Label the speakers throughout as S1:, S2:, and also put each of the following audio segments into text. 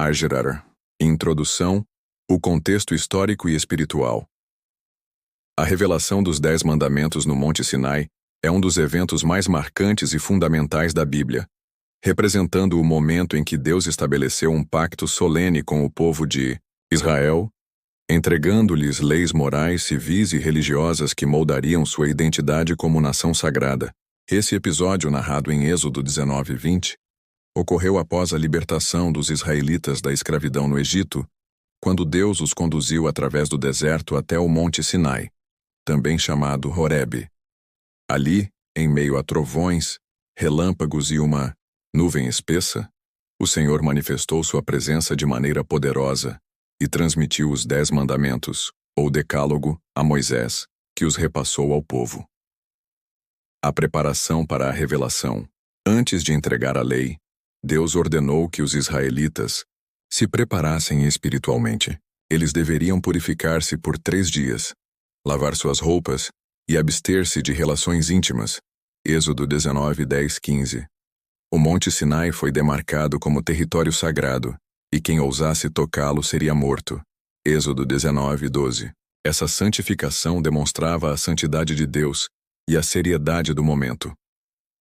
S1: Argerar. Introdução. O contexto histórico e espiritual. A revelação dos 10 Mandamentos no Monte Sinai é um dos eventos mais marcantes e fundamentais da Bíblia, representando o momento em que Deus estabeleceu um pacto solene com o povo de Israel, entregando-lhes leis morais, civis e religiosas que moldariam sua identidade como nação sagrada. Esse episódio, narrado em Êxodo 19:20, ocorreu após a libertação dos israelitas da escravidão no Egito, quando Deus os conduziu através do deserto até o Monte Sinai, também chamado Horebe. Ali, em meio a trovões, relâmpagos e uma nuvem espessa, o Senhor manifestou sua presença de maneira poderosa e transmitiu os 10 mandamentos, ou decálogo, a Moisés, que os repassou ao povo. A preparação para a revelação. Antes de entregar a lei, Deus ordenou que os israelitas se preparassem espiritualmente. Eles deveriam purificar-se por 3 dias, lavar suas roupas e abster-se de relações íntimas. Êxodo 19:10-15. O Monte Sinai foi demarcado como território sagrado, e quem ousasse tocá-lo seria morto. Êxodo 19:12. Essa santificação demonstrava a santidade de Deus e a seriedade do momento.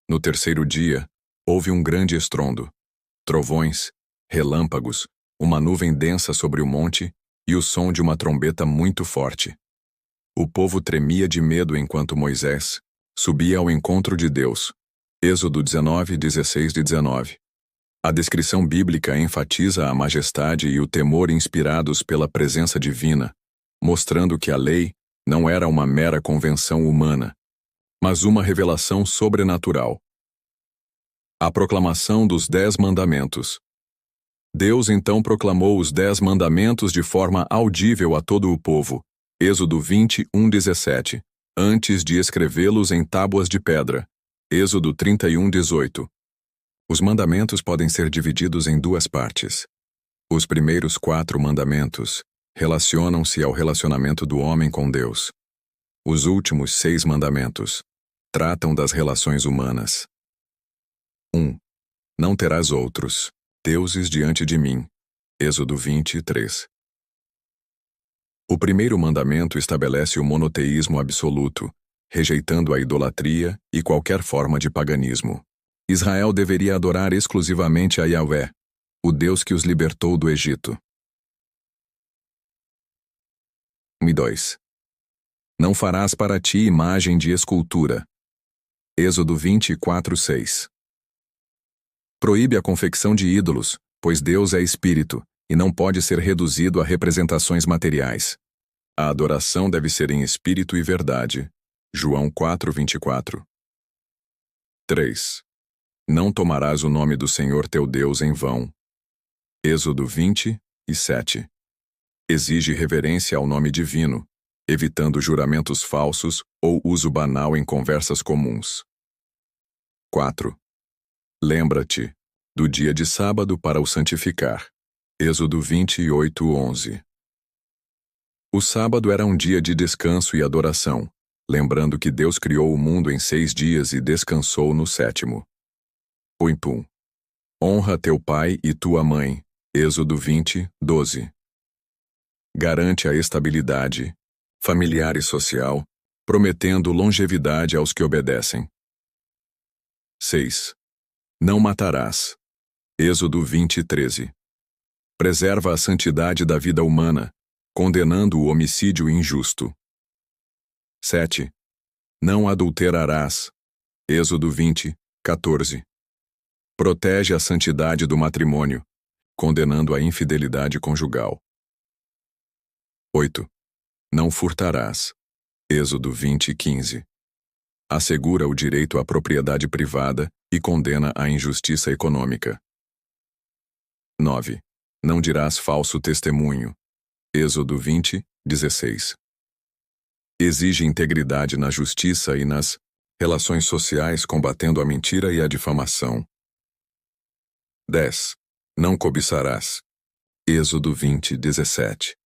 S1: No terceiro dia, houve um grande estrondo, trovões, relâmpagos, uma nuvem densa sobre o monte e o som de uma trombeta muito forte. O povo tremia de medo enquanto Moisés subia ao encontro de Deus. Êxodo 19:16-19. A descrição bíblica enfatiza a majestade e o temor inspirados pela presença divina, mostrando que a lei não era uma mera convenção humana, mas uma revelação sobrenatural. A proclamação dos 10 mandamentos. Deus então proclamou os 10 mandamentos de forma audível a todo o povo. Êxodo 21:17, antes de escrevê-los em tábuas de pedra. Êxodo 31:18. Os mandamentos podem ser divididos em 2 partes. Os primeiros 4 mandamentos relacionam-se ao relacionamento do homem com Deus. Os últimos 6 mandamentos tratam das relações humanas. 1. Não terás outros deuses diante de mim. Êxodo 20:3. O primeiro mandamento estabelece o monoteísmo absoluto, rejeitando a idolatria e qualquer forma de paganismo. Israel deveria adorar exclusivamente a Yahvé, o Deus que os libertou do Egito. 2. Não farás para ti imagem de escultura. Êxodo 24:6. Proíbe a confecção de ídolos, pois Deus é espírito, e não pode ser reduzido a representações materiais. A adoração deve ser em espírito e verdade. João 4:24. 3. Não tomarás o nome do Senhor teu Deus em vão. Êxodo 20:7. Exige reverência ao nome divino, evitando juramentos falsos ou uso banal em conversas comuns. 4. Lembra-te do dia de sábado para o santificar. Êxodo 28:11. O sábado era um dia de descanso e adoração, lembrando que Deus criou o mundo em 6 dias e descansou no 7º. 8. Honra teu pai e tua mãe. Êxodo 20:12. Garante a estabilidade familiar e social, prometendo longevidade aos que obedecem. 6. Não matarás. Êxodo 20:13. Preserva a santidade da vida humana, condenando o homicídio injusto. 7. Não adulterarás. Êxodo 20:14. Protege a santidade do matrimônio, condenando a infidelidade conjugal. 8. Não furtarás. Êxodo 20:15. Assegura o direito à propriedade privada e condena a injustiça econômica. 9. Não dirás falso testemunho. Êxodo 20:16. Exige integridade na justiça e nas relações sociais, combatendo a mentira e a difamação. 10. Não cobiçarás. Êxodo 20:17.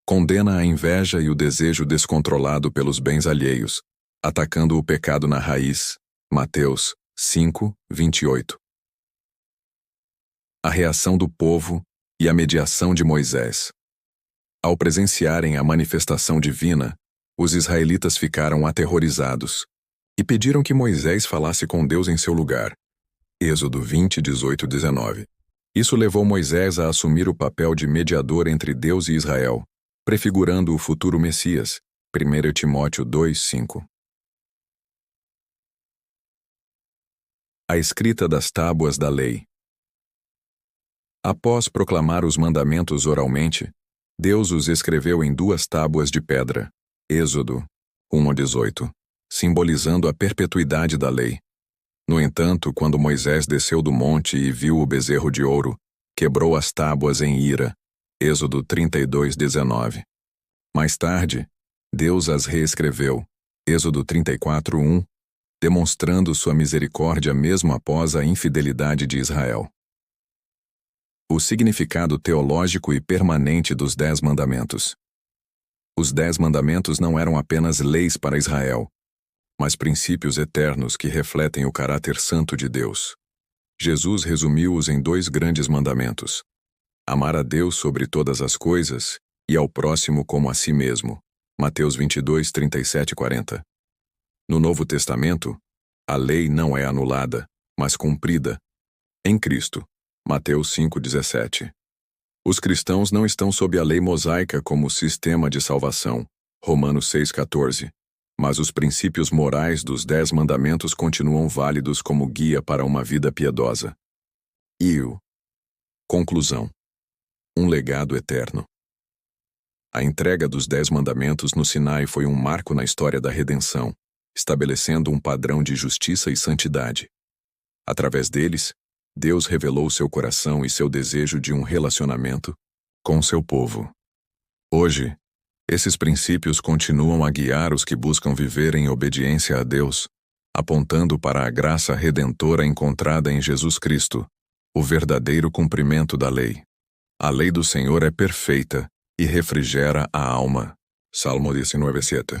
S1: Condena a inveja e o desejo descontrolado pelos bens alheios, atacando o pecado na raiz. Mateus 5:28. A reação do povo e a mediação de Moisés. Ao presenciarem a manifestação divina, os israelitas ficaram aterrorizados e pediram que Moisés falasse com Deus em seu lugar. Êxodo 20, 18 e 19. Isso levou Moisés a assumir o papel de mediador entre Deus e Israel, prefigurando o futuro Messias. 1 Timóteo 2, 5. A escrita das tábuas da lei. Após proclamar os mandamentos oralmente, Deus os escreveu em 2 tábuas de pedra. Êxodo 1 a 18, simbolizando a perpetuidade da lei. No entanto, quando Moisés desceu do monte e viu o bezerro de ouro, quebrou as tábuas em ira. Êxodo 32, 19. Mais tarde, Deus as reescreveu. Êxodo 34, 1, demonstrando sua misericórdia mesmo após a infidelidade de Israel. O significado teológico e permanente dos 10 mandamentos. Os 10 mandamentos não eram apenas leis para Israel, mas princípios eternos que refletem o caráter santo de Deus. Jesus resumiu-os em 2 grandes mandamentos: amar a Deus sobre todas as coisas e ao próximo como a si mesmo. Mateus 22, 37 e 40. No Novo Testamento, a lei não é anulada, mas cumprida em Cristo. Mateus 5, 17. Os cristãos não estão sob a lei mosaica como sistema de salvação. Romanos 6, 14. Mas os princípios morais dos 10 mandamentos continuam válidos como guia para uma vida piedosa. Conclusão. Um legado eterno. A entrega dos 10 mandamentos no Sinai foi um marco na história da redenção, estabelecendo um padrão de justiça e santidade. Através deles, Deus revelou seu coração e seu desejo de um relacionamento com seu povo. Hoje, esses princípios continuam a guiar os que buscam viver em obediência a Deus, apontando para a graça redentora encontrada em Jesus Cristo, o verdadeiro cumprimento da lei. A lei do Senhor é perfeita e refrigera a alma. Salmo 19, 7.